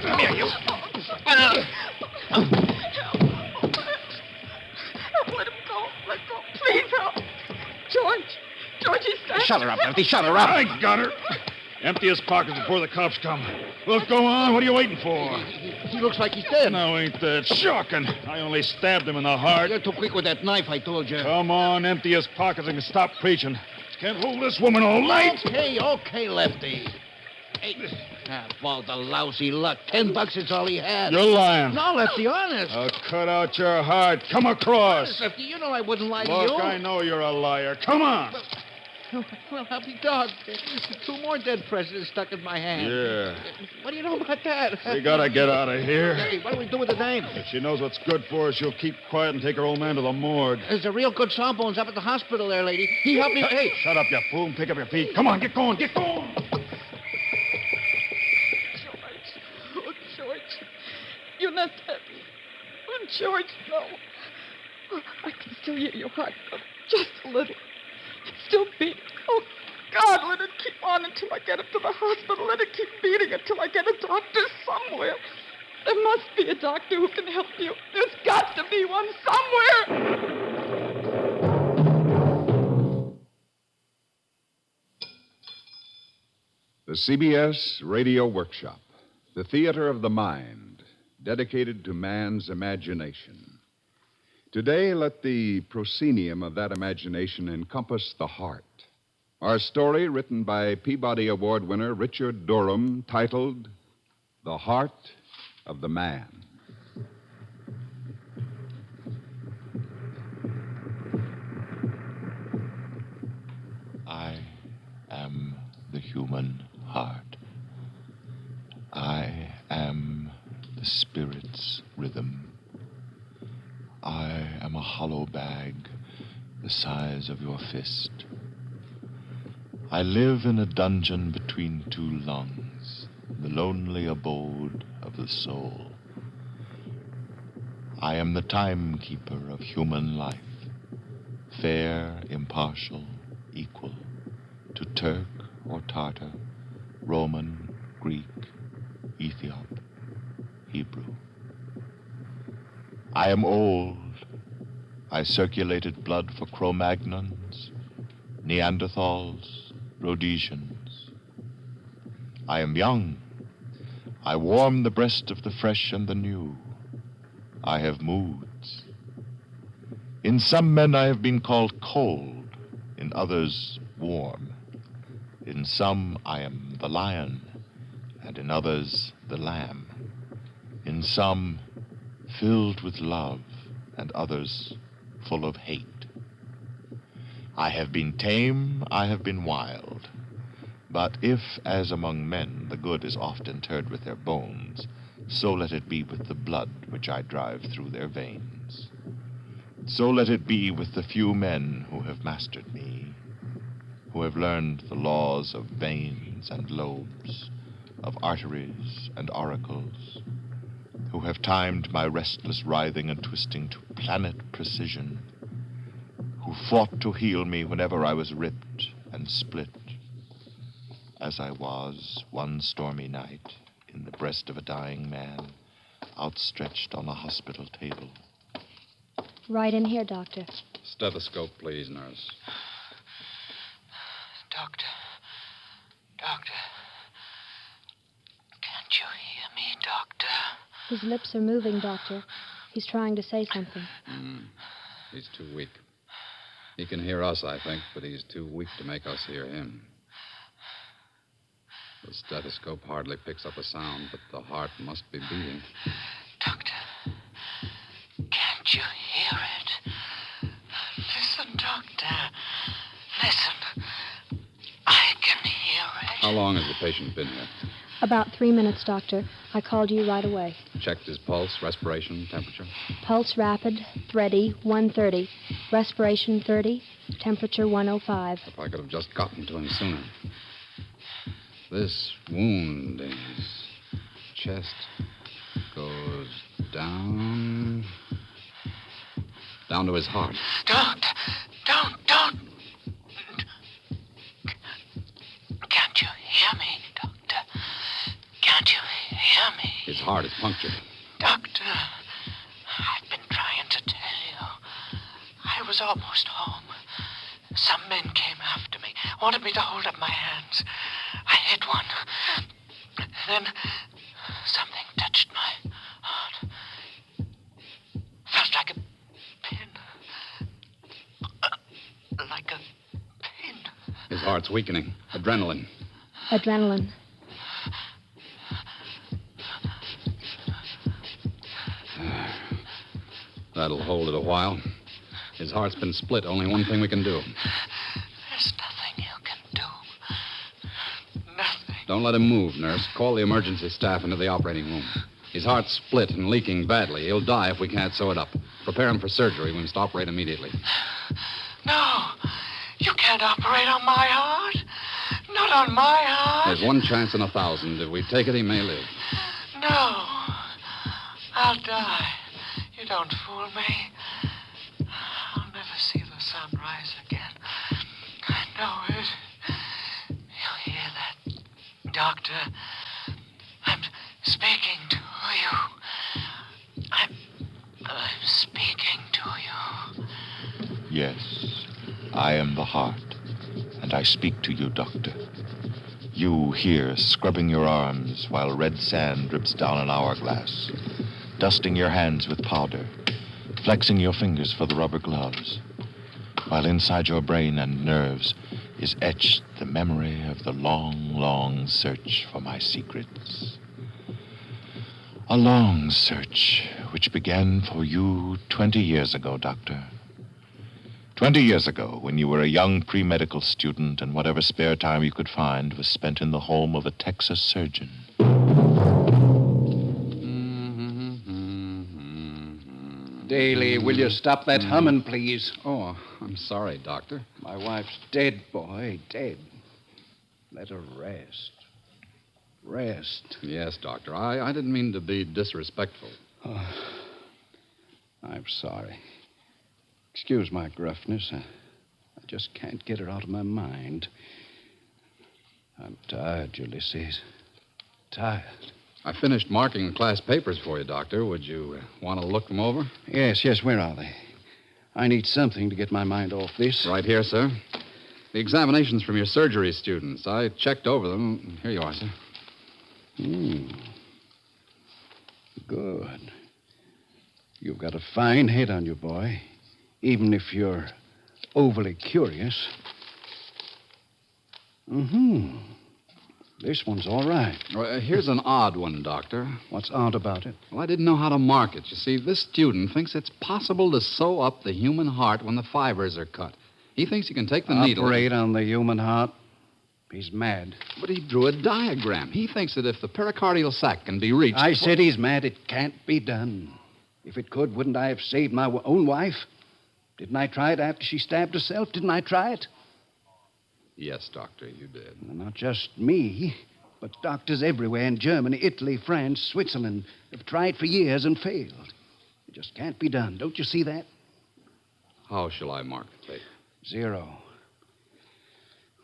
Come here, you. Help. Let him go. Let go. Please help. George, he's dead. Shut her up, Lefty. Shut her up. I got her. Empty his pockets before the cops come. Well, go on. What are you waiting for? He looks like he's dead. Now, ain't that shocking? I only stabbed him in the heart. You're too quick with that knife, I told you. Come on, empty his pockets and stop preaching. Can't hold this woman all night. Okay, Lefty. Hey. About the lousy luck. $10 is all he had. You're lying. No, Lefty, honest. I'll cut out your heart. Come across. Honest, Lefty, you know I wouldn't lie to you. Look, I know you're a liar. Come on. Well, I'll be dogged. 2 more dead presidents stuck in my hand. Yeah. What do you know about that? We gotta get out of here. Hey, what do we do with the dame? If she knows what's good for her, she'll keep quiet and take her old man to the morgue. There's a real good sawbones up at the hospital there, lady. He helped me. Hey. Shut up, you fool, and pick up your feet. Come on, get going, get going. George. You're not dead. Oh, George, no. Oh, I can still hear your heart, but just a little. It's still beating. Oh, God, let it keep on until I get it to the hospital. Let it keep beating until I get a doctor somewhere. There must be a doctor who can help you. There's got to be one somewhere. The CBS Radio Workshop, the theater of the mind, dedicated to man's imagination. Today, let the proscenium of that imagination encompass the heart. Our story, written by Peabody Award winner Richard Durham, titled The Heart of the Man. I am the human heart. I am the spirit's rhythm. I am a hollow bag the size of your fist. I live in a dungeon between 2 lungs, the lonely abode of the soul. I am the timekeeper of human life, fair, impartial, equal, to Turk or Tartar, Roman, Greek, Ethiop, Hebrew. I am old. I circulated blood for Cro-Magnons, Neanderthals, Rhodesians. I am young. I warm the breast of the fresh and the new. I have moods. In some men I have been called cold, in others warm. In some I am the lion, and in others the lamb. In some filled with love, and others full of hate. I have been tame, I have been wild. But if, as among men, the good is oft interred with their bones, so let it be with the blood which I drive through their veins. So let it be with the few men who have mastered me, who have learned the laws of veins and lobes, of arteries and oracles, who have timed my restless writhing and twisting to planet precision, who fought to heal me whenever I was ripped and split, as I was one stormy night in the breast of a dying man, outstretched on a hospital table. Right in here, Doctor. Stethoscope, please, nurse. Doctor. Can't you hear me, Doctor? His lips are moving, Doctor. He's trying to say something. He's too weak. He can hear us, I think, but he's too weak to make us hear him. The stethoscope hardly picks up a sound, but the heart must be beating. Doctor, can't you hear it? Listen, Doctor. Listen. I can hear it. How long has the patient been here? About 3 minutes, Doctor. I called you right away. Checked his pulse, respiration, temperature? Pulse rapid, thready, 130. Respiration 30, temperature 105. If I could have just gotten to him sooner. This wound in his chest goes down to his heart. Don't. Can't you hear me, Doctor? Can't you hear me? heart is punctured. Doctor, I've been trying to tell you. I was almost home. Some men came after me, wanted me to hold up my hands. I hit one. Then something touched my heart. Felt like a pin. Like a pin. His heart's weakening. Adrenaline. Adrenaline. That'll hold it a while. His heart's been split. Only one thing we can do. There's nothing you can do. Nothing. Don't let him move, nurse. Call the emergency staff into the operating room. His heart's split and leaking badly. He'll die if we can't sew it up. Prepare him for surgery. We must operate immediately. No. You can't operate on my heart. Not on my heart. There's one chance in 1,000. If we take it, he may live. No. I'll die. You don't fool me. I'll never see the sun rise again. I know it. You hear that, Doctor? I'm speaking to you. I'm speaking to you. Yes, I am the heart, and I speak to you, Doctor. You here, scrubbing your arms while red sand drips down an hourglass, dusting your hands with powder, flexing your fingers for the rubber gloves, while inside your brain and nerves is etched the memory of the long, long search for my secrets. A long search which began for you 20 years ago, Doctor. 20 years ago, when you were a young pre-medical student and whatever spare time you could find was spent in the home of a Texas surgeon. Daly, will you stop that humming, please? Oh, I'm sorry, Doctor. My wife's dead, boy, dead. Let her rest. Rest. Yes, Doctor. I didn't mean to be disrespectful. Oh, I'm sorry. Excuse my gruffness. I just can't get her out of my mind. I'm tired, Ulysses. Tired. I finished marking the class papers for you, Doctor. Would you want to look them over? Yes, where are they? I need something to get my mind off this. Right here, sir. The examinations from your surgery students. I checked over them. Here you are, sir. Good. You've got a fine head on you, boy. Even if you're overly curious. This one's all right. Well, here's an odd one, Doctor. What's odd about it? Well, I didn't know how to mark it. You see, this student thinks it's possible to sew up the human heart when the fibers are cut. He thinks he can take the needle... Operate on the human heart? He's mad. But he drew a diagram. He thinks that if the pericardial sac can be reached... I said he's mad. It can't be done. If it could, wouldn't I have saved my own wife? Didn't I try it after she stabbed herself? Didn't I try it? Yes, Doctor, you did. Not just me, but doctors everywhere in Germany, Italy, France, Switzerland have tried for years and failed. It just can't be done. Don't you see that? How shall I mark the paper? 0.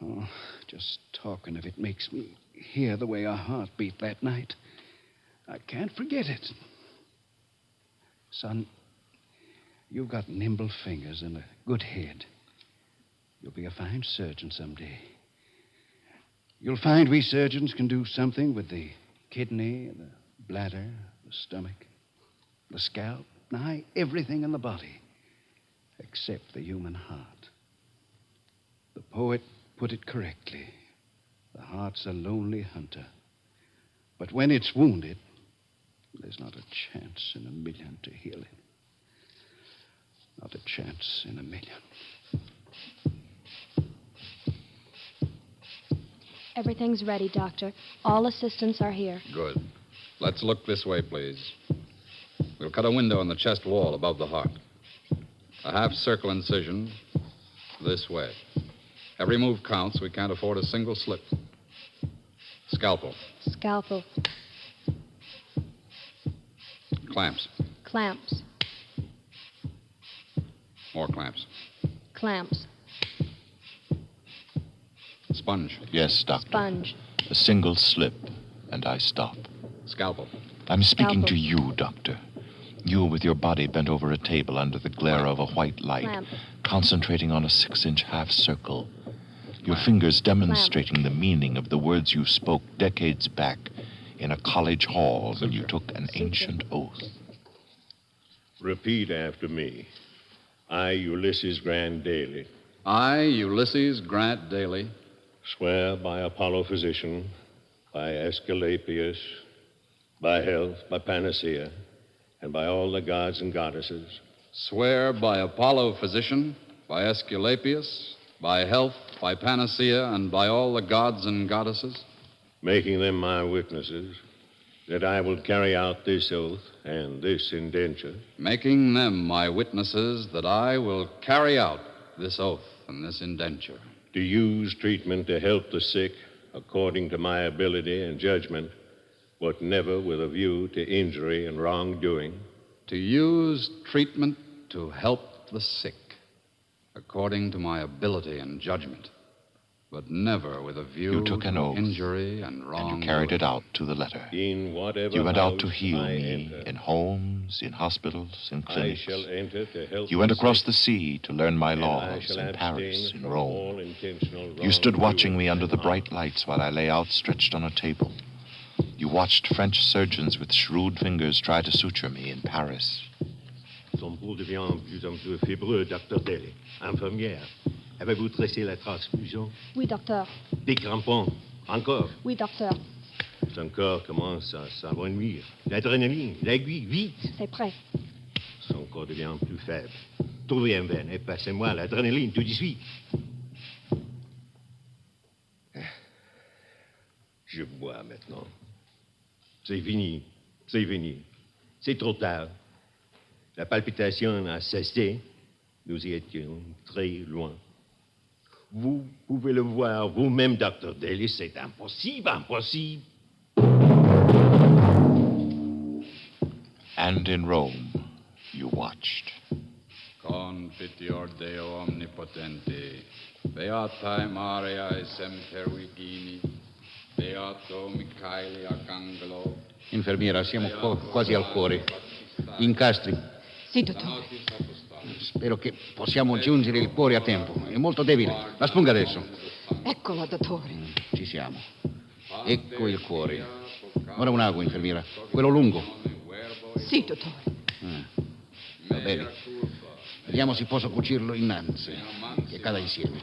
Oh, just talking of it makes me hear the way our heart beat that night. I can't forget it. Son, you've got nimble fingers and a good head. You'll be a fine surgeon someday. You'll find we surgeons can do something with the kidney, the bladder, the stomach, the scalp, nigh everything in the body, except the human heart. The poet put it correctly. The heart's a lonely hunter. But when it's wounded, there's not a chance in a million to heal it. Not a chance in a million. Everything's ready, Doctor. All assistants are here. Good. Let's look this way, please. We'll cut a window in the chest wall above the heart. A half-circle incision this way. Every move counts. We can't afford a single slip. Scalpel. Scalpel. Clamps. Clamps. More clamps. Clamps. Sponge. Yes, Doctor. Sponge. A single slip, and I stop. Scalpel. I'm speaking to Scalpel. you, Doctor. You with your body bent over a table under the glare of a white light, Lamp. concentrating on a 6-inch half circle. Your fingers demonstrating the meaning of the words you spoke decades back in a college hall when you took an ancient oath. Repeat after me. I, Ulysses Grant Daly, I, Ulysses Grant Daly, swear by Apollo physician, by Aesculapius, by health, by panacea, and by all the gods and goddesses, swear by Apollo physician, by Aesculapius, by health, by panacea, and by all the gods and goddesses, making them my witnesses, that I will carry out this oath and this indenture, making them my witnesses that I will carry out this oath and this indenture, to use treatment to help the sick according to my ability and judgment, but never with a view to injury and wrongdoing, to use treatment to help the sick according to my ability and judgment, but never with a view You took an to oath, injury and wrong. And you carried it out to the letter. in whatever You went out house to heal I me enter, in homes, in hospitals, in I clinics. shall enter to help You went the across sick, the sea to learn my and I laws shall in Paris, abstain in from Rome. all intentional You stood watching me wrongdoing under the and bright harm. lights while I lay outstretched on a table. You watched French surgeons with shrewd fingers try to suture me in Paris. Son pouls devient plus en plus fibreux, Dr. Daly. Infirmière, avez-vous tressé la transfusion? Oui, docteur. Des crampons. Encore. Oui, docteur. Son corps commence à s'ennuyer. L'adrénaline, l'aiguille, vite. C'est prêt. Son corps devient plus faible. Trouvez un veine et passez-moi l'adrénaline tout de suite. Je bois maintenant. C'est fini. C'est fini. C'est trop tard. La palpitation a cessé. Nous y étions très loin. Vous pouvez le voir vous-même, Dr. Daly. C'est impossible, impossible. And in Rome, you watched. Confiteor Deo omnipotente, beatae Mariae semper vigini, beato Michaeli Arcangelo. Infermiera, siamo quasi al cuore. Incastri. Sì, dottore. Spero che possiamo giungere il cuore a tempo. È molto debole. La spunga adesso. Eccola, dottore. Ci siamo. Ecco il cuore. Ora un'acqua, infermiera. Quello lungo. Sì, dottore. Va bene. Vediamo se posso cucirlo innanzi. Che cada insieme.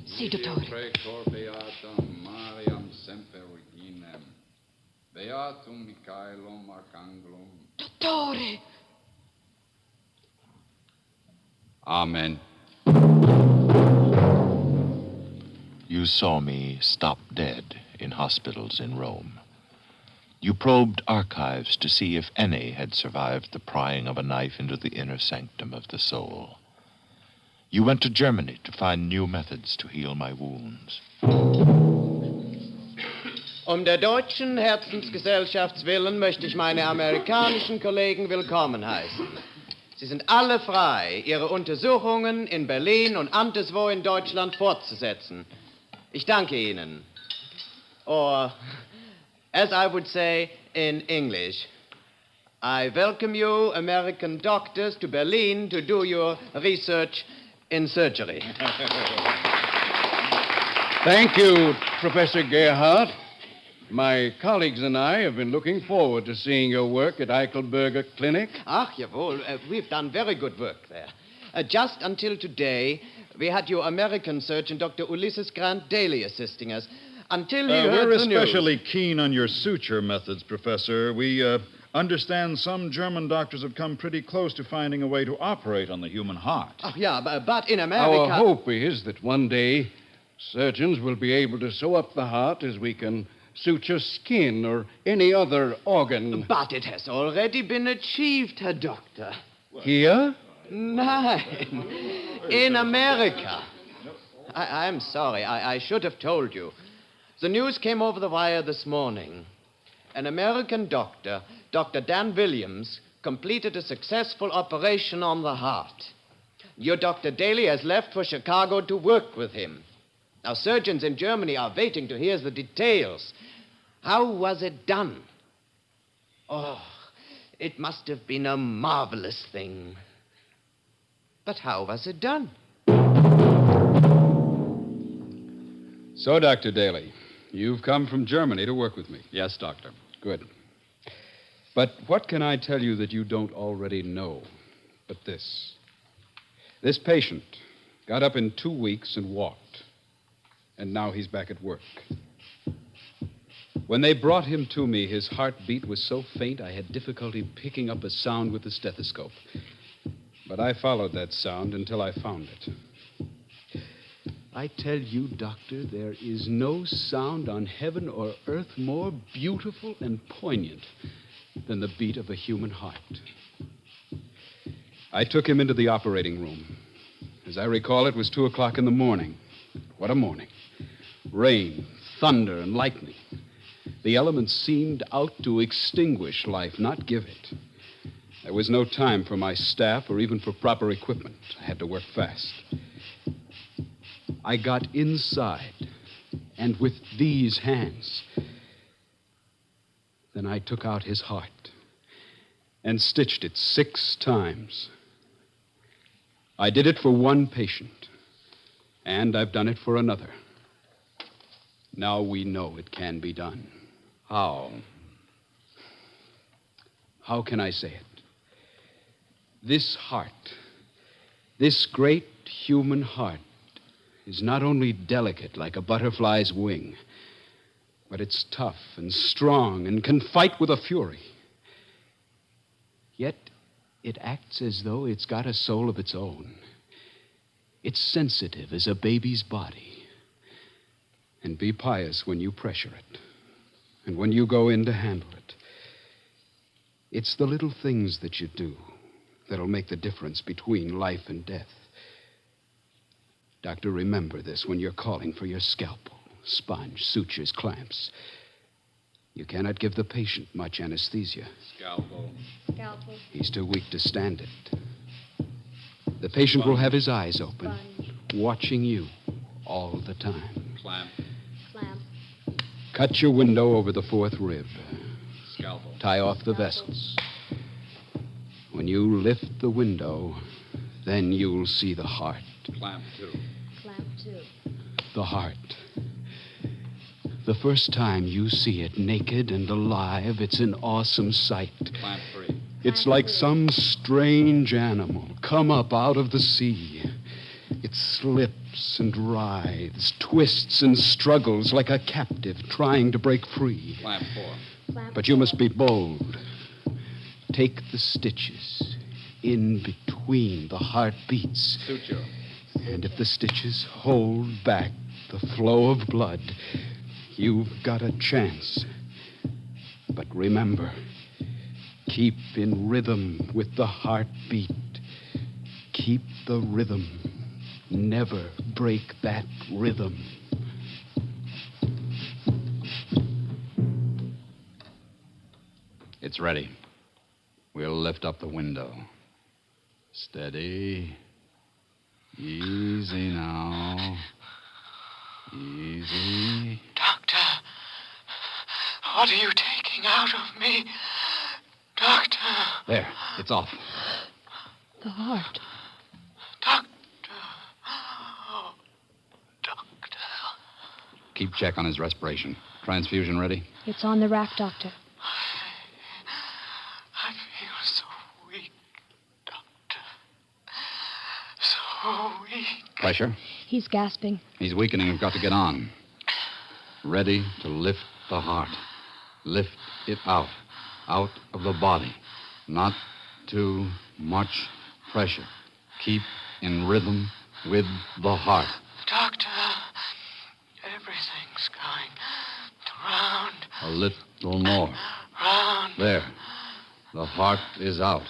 Sì, dottore. Precor beatam Mariam semper viginem, beatum Michaelum Arcangelum. Dottore! Amen. You saw me stop dead in hospitals in Rome. You probed archives to see if any had survived the prying of a knife into the inner sanctum of the soul. You went to Germany to find new methods to heal my wounds. Der deutschen Herzensgesellschafts willen möchte ich meine amerikanischen Kollegen willkommen heißen. Sie sind alle frei, ihre Untersuchungen in Berlin und anderswo in Deutschland fortzusetzen. Ich danke Ihnen. Or, as I would say in English, I welcome you, American doctors, to Berlin to do your research in surgery. Thank you, Professor Gerhardt. My colleagues and I have been looking forward to seeing your work at Eichelberger Clinic. Ach, jawohl, we've done very good work there. Just until today, we had your American surgeon, Dr. Ulysses Grant Daly, assisting us. Until he heard We're the news. especially keen on your suture methods, Professor. We understand some German doctors have come pretty close to finding a way to operate on the human heart. Oh, yeah, but in America... Our hope is that one day surgeons will be able to sew up the heart as we can suture skin or any other organ. But it has already been achieved, Herr Doctor. Here? Nein, in America. I'm sorry, I should have told you. The news came over the wire this morning. An American doctor, Dr. Dan Williams, completed a successful operation on the heart. Your Dr. Daly has left for Chicago to work with him. Now, surgeons in Germany are waiting to hear the details. How was it done? Oh, it must have been a marvelous thing. But how was it done? So, Dr. Daly, you've come from Germany to work with me. Yes, Doctor. Good. But what can I tell you that you don't already know but this? This patient got up in 2 weeks and walked, and now he's back at work. When they brought him to me, his heartbeat was so faint I had difficulty picking up a sound with the stethoscope. But I followed that sound until I found it. I tell you, Doctor, there is no sound on heaven or earth more beautiful and poignant than the beat of a human heart. I took him into the operating room. As I recall, it was 2 o'clock in the morning. What a morning. Rain, thunder, and lightning. The elements seemed out to extinguish life, not give it. There was no time for my staff or even for proper equipment. I had to work fast. I got inside, and with these hands, then I took out his heart and stitched it 6 times. I did it for one patient, and I've done it for another. Now we know it can be done. How? How can I say it? This heart, this great human heart, is not only delicate like a butterfly's wing, but it's tough and strong and can fight with a fury. Yet it acts as though it's got a soul of its own. It's sensitive as a baby's body. And be pious when you pressure it, and when you go in to handle it. It's the little things that you do that'll make the difference between life and death. Doctor, remember this when you're calling for your scalpel, sponge, sutures, clamps. You cannot give the patient much anesthesia. Scalpel. Scalpel. He's too weak to stand it. The patient will have his eyes open, watching you all the time. Clamp. Clamp. Cut your window over the 4th rib. Scalpel. Tie off the vessels. When you lift the window, then you'll see the heart. Clamp 2. Clamp 2. The heart. The first time you see it naked and alive, it's an awesome sight. Clamp 3. It's like some strange animal come up out of the sea. It slips and writhes, twists and struggles like a captive trying to break free. Clamp 4. Clamp But you 4. must be bold. Take the stitches in between the heartbeats. Suture. And if the stitches hold back the flow of blood, you've got a chance. But remember, keep in rhythm with the heartbeat. Keep the rhythm. Never break that rhythm. It's ready. We'll lift up the window. Steady. Easy now. Easy. Doctor, what are you taking out of me? Doctor. There, it's off. The heart. Doctor. Oh, doctor. Keep check on his respiration. Transfusion ready? It's on the rack, Doctor. I feel so weak, doctor. So weak. Pressure? He's gasping. He's weakening. We've got to get on. Ready to lift the heart. Lift it out. Out of the body. Not too much pressure. Keep in rhythm with the heart. Doctor, everything's going round. A little more. Round. There. The heart is out.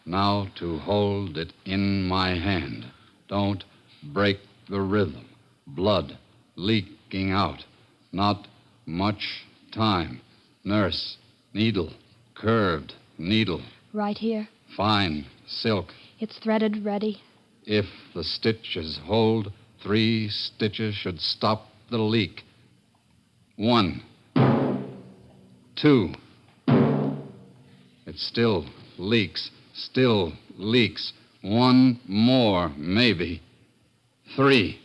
Now to hold it in my hand. Don't break the rhythm. Blood leaking out. Not much time. Nurse, needle, curved needle. Right here. Fine silk. It's threaded ready. If the stitches hold, 3 stitches should stop the leak. 1, 2, It still leaks. Still leaks. One more, maybe. 3.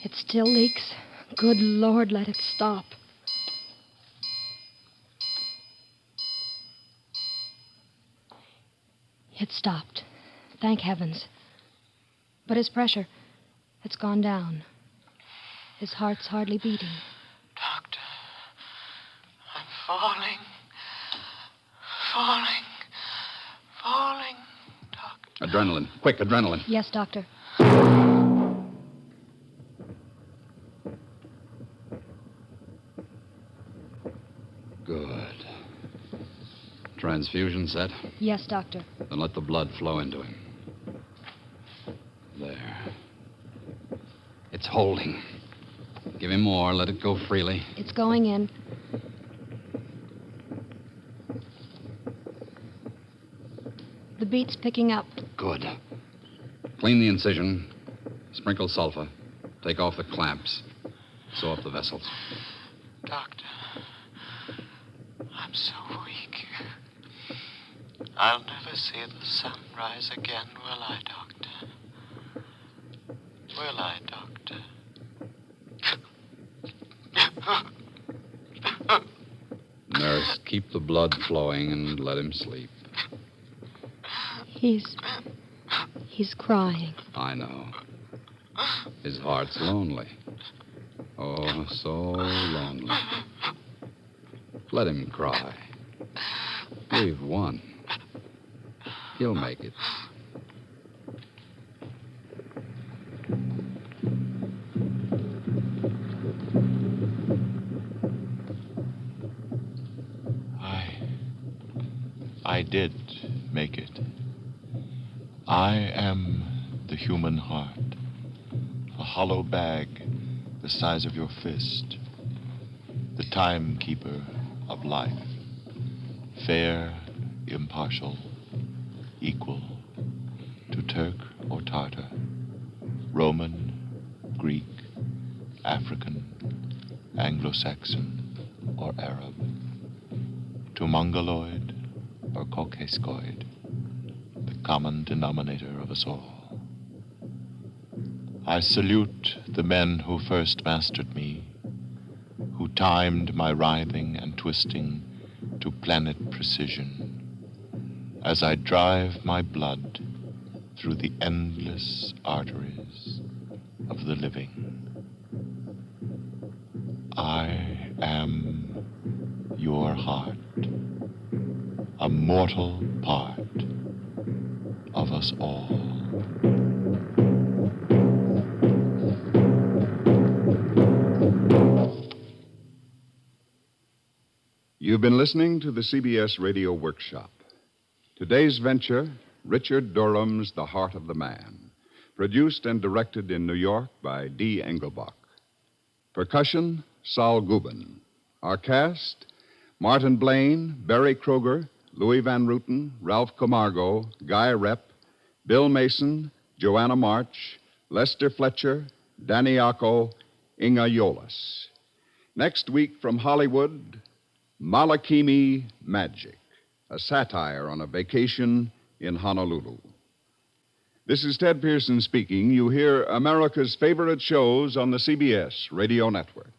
It still leaks. Good Lord, let it stop. It stopped. Thank heavens. But his pressure, it's gone down. His heart's hardly beating. Doctor, I'm falling. Falling. Falling. Doctor. Adrenaline. Quick, adrenaline. Yes, Doctor. Good. Transfusion set? Yes, Doctor. Then let the blood flow into him. There. It's holding. Give him more. Let it go freely. It's going in. The beat's picking up. Good. Clean the incision. Sprinkle sulfur. Take off the clamps. Sew up the vessels. Doctor, I'm so weak. I'll never see the sun rise again, will I, Doctor? Will I, Doctor? Nurse, keep the blood flowing and let him sleep. He's crying. I know. His heart's lonely. Oh, so lonely. Let him cry. We've won. He'll make it. I did make it. I am the human heart, a hollow bag the size of your fist, the timekeeper of life, fair, impartial, equal to Turk or Tartar, Roman, Greek, African, Anglo-Saxon, or Arab, to Mongoloid or Caucasoid, the common denominator of us all. I salute the men who first mastered me, who timed my writhing and twisting to planet precision, as I drive my blood through the endless arteries of the living. I am your heart, a mortal part of us all. You've been listening to the CBS Radio Workshop. Today's venture, Richard Durham's The Heart of the Man, produced and directed in New York by D. Engelbach. Percussion, Saul Gubin. Our cast, Martin Blaine, Barry Kroger, Louis Van Ruten, Ralph Camargo, Guy Rep, Bill Mason, Joanna March, Lester Fletcher, Danny Acco, Inga Yolas. Next week from Hollywood, Malakimi Magic, a satire on a vacation in Honolulu. This is Ted Pearson speaking. You hear America's favorite shows on the CBS Radio Network.